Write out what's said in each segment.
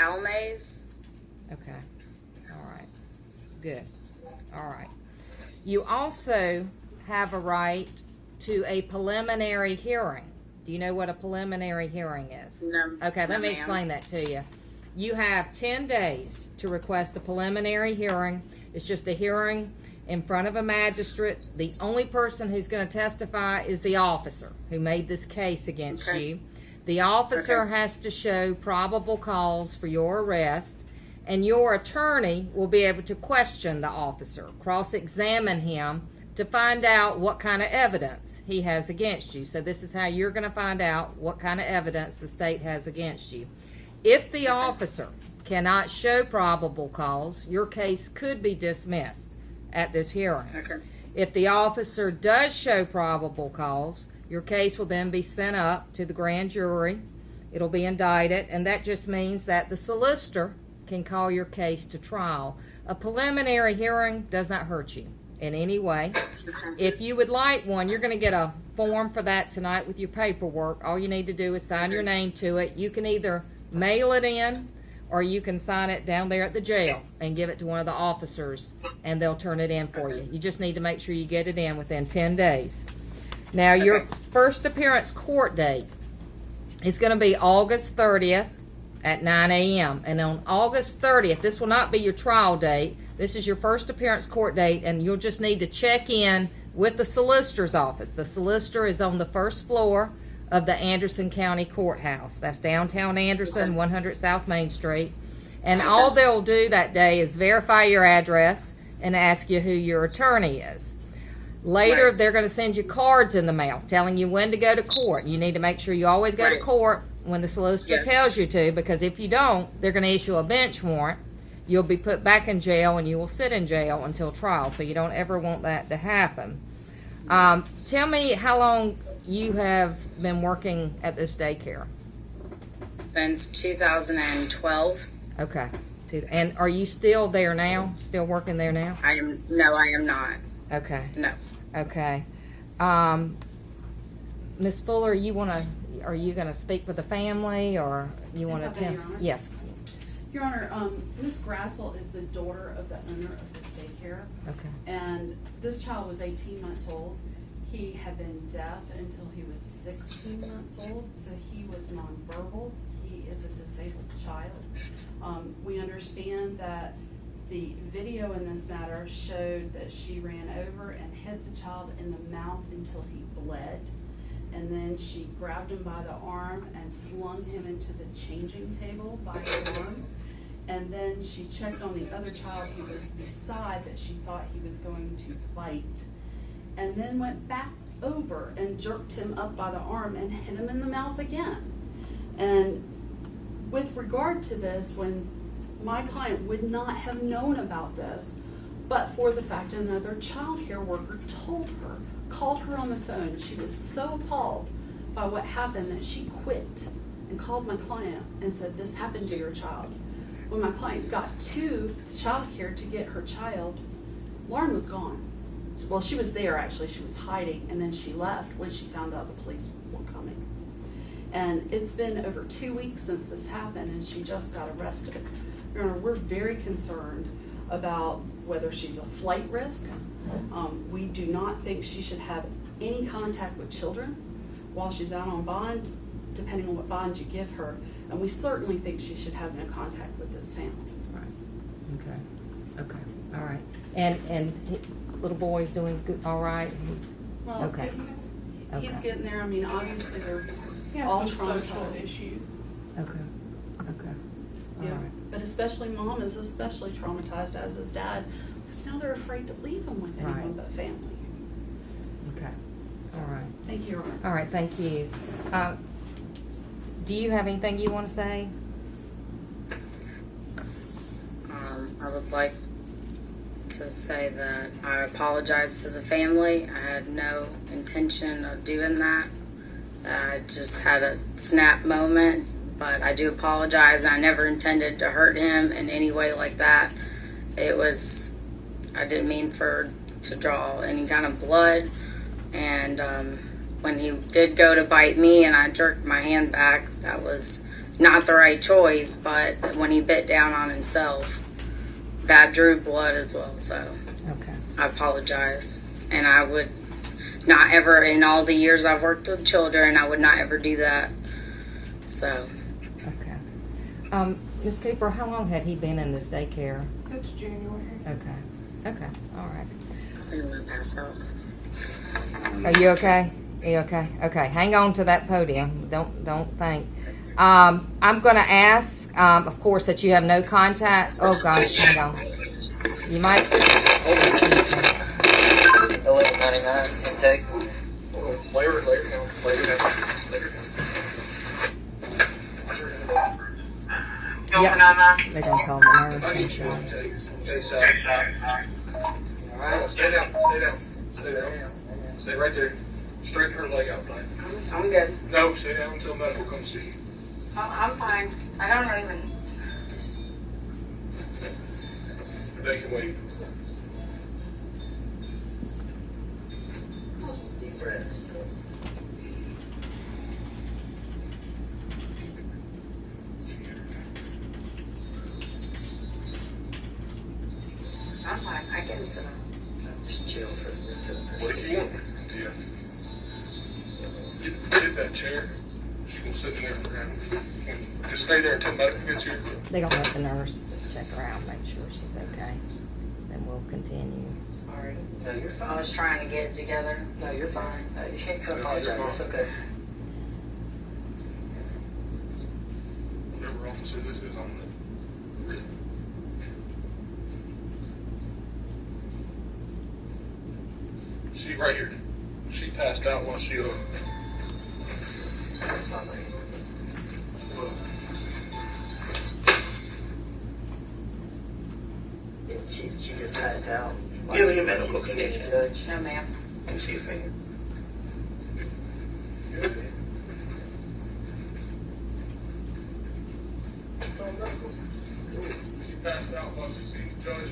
Almays. Okay. All right. Good. All right. You also have a right to a preliminary hearing. Do you know what a preliminary hearing is? No. Okay, no, let me ma'am. explain that to you. You have 10 days to request a preliminary hearing. It's just a hearing in front of a magistrate. The only person who's going to testify is the officer who made this case against you. The officer has to show probable cause for your arrest, and your attorney will be able to question the officer, cross-examine him to find out what kind of evidence he has against you. So this is how you're going to find out what kind of evidence the state has against you. If the officer cannot show probable cause, your case could be dismissed at this hearing. If the officer does show probable cause, your case will then be sent up to the grand jury. It'll be indicted, and that just means that the solicitor can call your case to trial. A preliminary hearing does not hurt you in any way. If you would like one, you're going to get a form for that tonight with your paperwork. All you need to do is sign your name to it. You can either mail it in, or you can sign it down there at the jail and give it to one of the officers, and they'll turn it in for you. You just need to make sure you get it in within 10 days. Now, your first appearance court date is going to be August 30th at 9 a.m. And on August 30th, this will not be your trial date. This is your first appearance court date, and you'll just need to check in with the solicitor's office. The solicitor is on the first floor of the Anderson County Courthouse. That's downtown Anderson, 100 South Main Street. And all they'll do that day is verify your address and ask you who your attorney is. Later, they're going to send you cards in the mail telling you when to go to court. You need to make sure you always go to court when the solicitor tells you to, because if you don't, they're going to issue a bench warrant. You'll be put back in jail, and you will sit in jail until trial, so you don't ever want that to happen. Tell me how long you have been working at this daycare. Since 2012. Okay. And are you still there now? Still working there now? I am not. Okay. No. Okay. Ms. Fuller, are you going to speak for the family, or you want to tell? Yes. Your Honor, Ms. Grassel is the daughter of the owner of this daycare. Okay. And this child was 18 months old. He had been deaf until he was 16 months old, so he was nonverbal. He is a disabled child. We understand that the video in this matter showed that she ran over and hit the child in the mouth until he bled. And then she grabbed him by the arm and slung him into the changing table by the arm. And then she checked on the other child who was beside that she thought he was going to bite. And then went back over and jerked him up by the arm and hit him in the mouth again. And with regard to this, when my client would not have known about this, but for the fact another child care worker called her on the phone. She was so appalled by what happened that she quit and called my client and said, "This happened to your child." When my client got to the child care to get her child, Lauren was gone. Well, she was there actually. She was hiding, and then she left when she found out the police were coming. And it's been over 2 weeks since this happened, and she just got arrested. Your Honor, we're very concerned about whether she's a flight risk. We do not think she should have any contact with children while she's out on bond, depending on what bond you give her. And we certainly think she should have no contact with this family. Right. Okay. All right. And little boy's doing good. All right. Well, Okay. He's getting there. I mean, obviously they're He has all some social traumatized. issues. Okay. All Yeah, right. but especially mom is especially traumatized, as his dad, because now they're afraid to leave him with anyone Right. but family. Okay. All right. Thank you, Your Honor. All right. Thank you. Do you have anything you want to say? I would like to say that I apologize to the family. I had no intention of doing that. I just had a snap moment, but I do apologize. I never intended to hurt him in any way like that. I didn't mean to draw any kind of blood. And when he did go to bite me and I jerked my hand back, that was not the right choice, but when he bit down on himself, that drew blood as well. So Okay. I apologize. And I would not ever, in all the years I've worked with children, I would not ever do that. So, Okay. Ms. Cooper, how long had he been in this daycare? Since January. Okay. Okay. All right. I think I'm going to pass out. Are you okay? Are you okay? Okay. Hang on to that podium. Don't faint. I'm going to ask, of course, that you have no contact. Oh gosh, hang on. You might. 1199 intake. Later down. Yep. They're gonna call the nurse. I I'm need you sure. to take. Okay, so. Alright, stay down. Stay right there. Straighten her leg out, Blaine. I'm good. No, stay down until medical comes see you. I'm fine. I don't even. They can wait. Deep breaths. I'm fine. I can sit up. Just chill for What if you want? Yeah. Get that chair. She can sit in there for him. Just stay there until medical gets here. They're gonna let the nurse check her out, make sure she's okay. Then we'll continue. Sorry. No, you're I fine. was trying to get it together. No, you're fine. You can't No, you're apologize. fine. It's okay. Whatever officer this is on the. She right here. She passed out while she She just passed out. You have any medical She's seeing the conditions? judge. No, ma'am. Let me see your finger. She passed out while she seen the judge.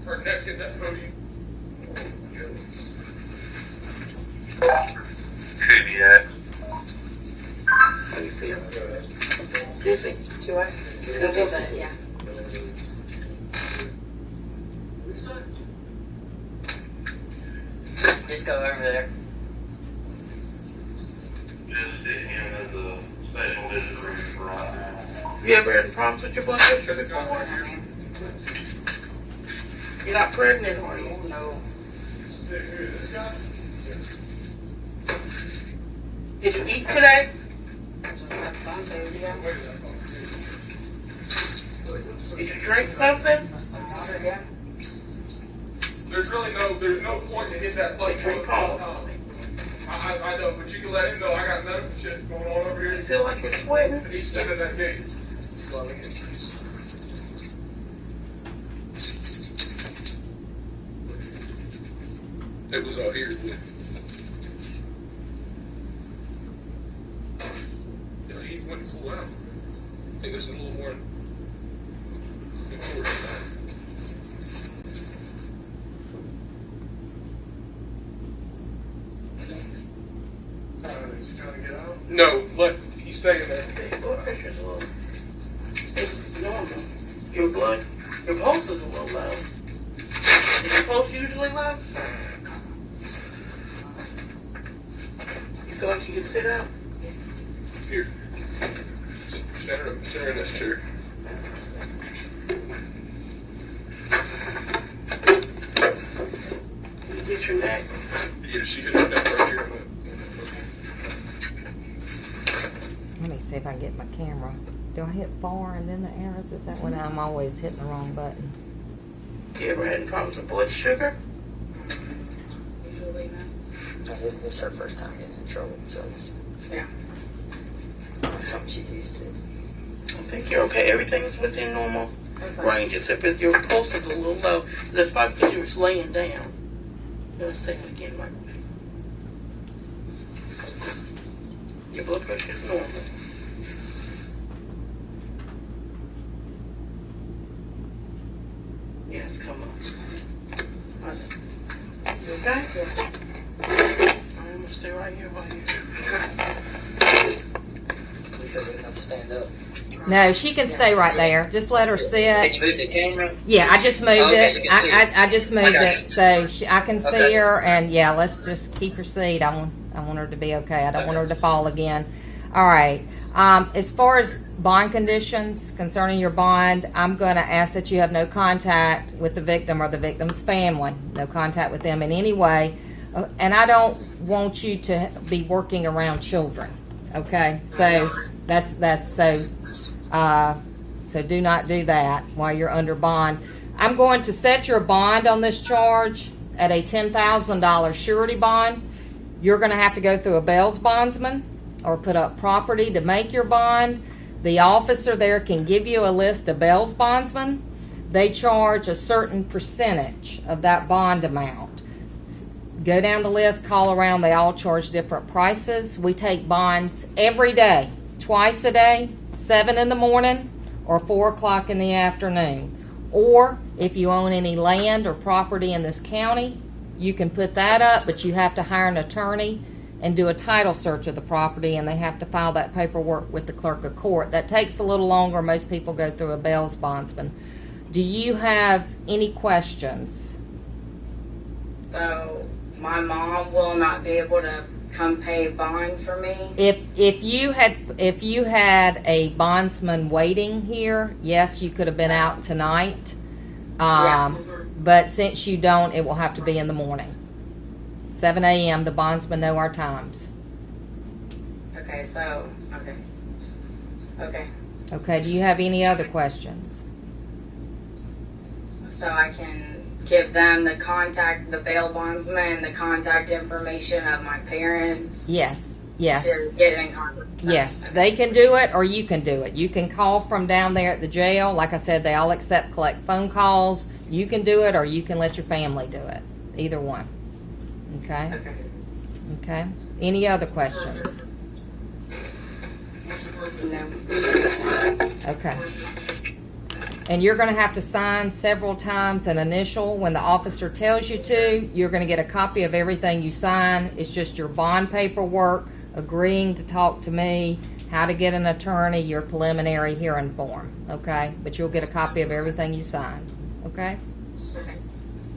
Her neck hit that podium. Cardiac. How you feel? Dizzy? Do I? A little bit, yeah. Just go over there. Just sit him as a special visitor for right now. You ever had problems with your blood pressure before? You're not pregnant, are you? No. Did you eat today? Just had some food, yeah. Did you drink something? Some water, yeah. There's no point to hit that plate. Drink home. I know, but you can let him know I got medical shit going on over You here. feel like you're sweating? And he's sitting at that gate. It was out here. Yeah, he went cool out. I think it's a little more important than that. Is he trying to get out? No, he's staying there. Your blood pressure's a little. It's normal. Your pulse is a little low. Is your pulse usually low? You feel like you can sit up? Here. Stand her in this chair. You get your neck. Yeah, she hit her neck right here. Let me see if I can get my camera. Do I hit 4 and then the arrows? Is that when I'm always hitting the wrong button? You ever had any problems with blood sugar? Usually, no. This is her first time getting in trouble, so it's Yeah. something she's used to. I think you're okay. Everything's within normal That's fine. range, except if your pulse is a little low. That's probably because you were laying down. Let's take it again, Michael. Your blood pressure is normal. Yeah, it's come up. You okay? I'm gonna stay right here while you. sure we enough to stand up. No, she can stay right there. Just let her Can sit. you move the camera? Yeah, I just moved Okay, it. you can see it. I just moved got it so I can see Okay. her. And yeah, let's just keep her seat. I want her to be okay. I don't want her to fall again. All right. As far as bond conditions concerning your bond, I'm going to ask that you have no contact with the victim or the victim's family. No contact with them in any way. And I don't want you to be working around children. Okay, so that's so do not do that while you're under bond. I'm going to set your bond on this charge at a $10,000 surety bond. You're going to have to go through a bail's bondsman or put up property to make your bond. The officer there can give you a list of bail's bondsmen. They charge a certain percentage of that bond amount. Go down the list, call around. They all charge different prices. We take bonds every day, twice a day, 7 in the morning or 4 o'clock in the afternoon. Or if you own any land or property in this county, you can put that up, but you have to hire an attorney and do a title search of the property, and they have to file that paperwork with the clerk of court. That takes a little longer. Most people go through a bail's bondsman. Do you have any questions? So my mom will not be able to come pay bond for me. If you had a bondsman waiting here, yes, you could have been out tonight. Yeah. But since you don't, it will have to be in the morning. 7 a.m. The bondsmen know our times. Okay, so okay. Okay. Do you have any other questions? So I can give them the bail bondsman, the contact information of my parents. Yes. Yes. To get in contact. Yes, Okay. they can do it, or you can do it. You can call from down there at the jail. Like I said, they all collect phone calls. You can do it, or you can let your family do it. Either one. Okay? Okay. Okay. Any other questions? No. Okay. And you're going to have to sign several times an initial. When the officer tells you to, you're going to get a copy of everything you sign. It's just your bond paperwork, agreeing to talk to me, how to get an attorney, your preliminary hearing form. Okay? But you'll get a copy of everything you sign. Okay?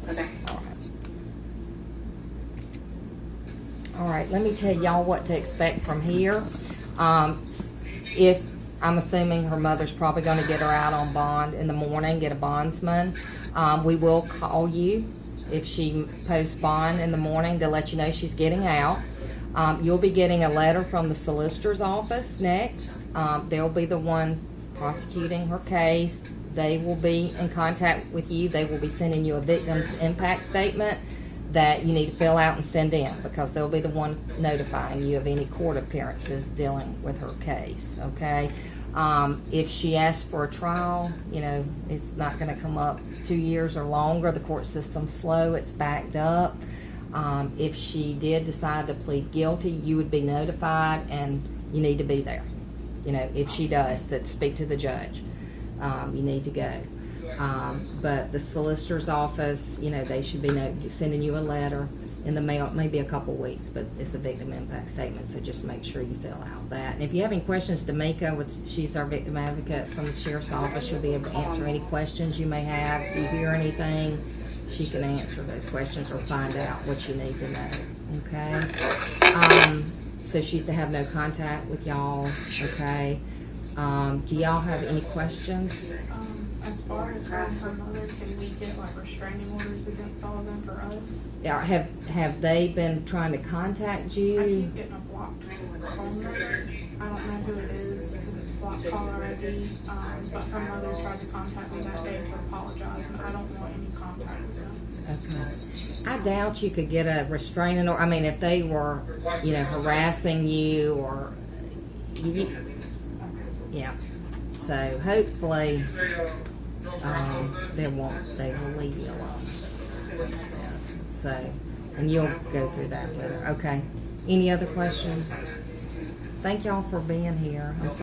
Okay. All right, let me tell y'all what to expect from here. If I'm assuming her mother's probably going to get her out on bond in the morning, get a bondsman. We will call you if she posts bond in the morning to let you know she's getting out. You'll be getting a letter from the solicitor's office next. They'll be the one prosecuting her case. They will be in contact with you. They will be sending you a victim's impact statement that you need to fill out and send in, because they'll be the one notifying you of any court appearances dealing with her case, okay? If she asks for a trial, it's not going to come up 2 years or longer. The court system's slow. It's backed up. If she did decide to plead guilty, you would be notified, and you need to be there. If she does, that speak to the judge. You need to go. But the solicitor's office, they should be sending you a letter in the mail. It may be a couple weeks, but it's a victim impact statement, so just make sure you fill out that. And if you have any questions, D'Amica, she's our victim advocate from the sheriff's office. She'll be able to answer any questions you may have. If you hear anything, she can answer those questions or find out what you need to know. Okay? So she's to have no contact with y'all. Okay? Do y'all have any questions? As far as her mother, can we get like restraining orders against all of them for us? Yeah, have they been trying to contact I you? keep getting a blocked phone number. I don't know who it is, because it's blocked caller ID. But her mother tried to contact me that day to apologize, and I don't want any contact with them. Okay. I doubt you could get a restraining order. I mean, if they were, harassing you or, yeah. So hopefully, they will leave you alone. So, and you'll go through that with her. Okay. Any other questions? Thank y'all for being here. I'm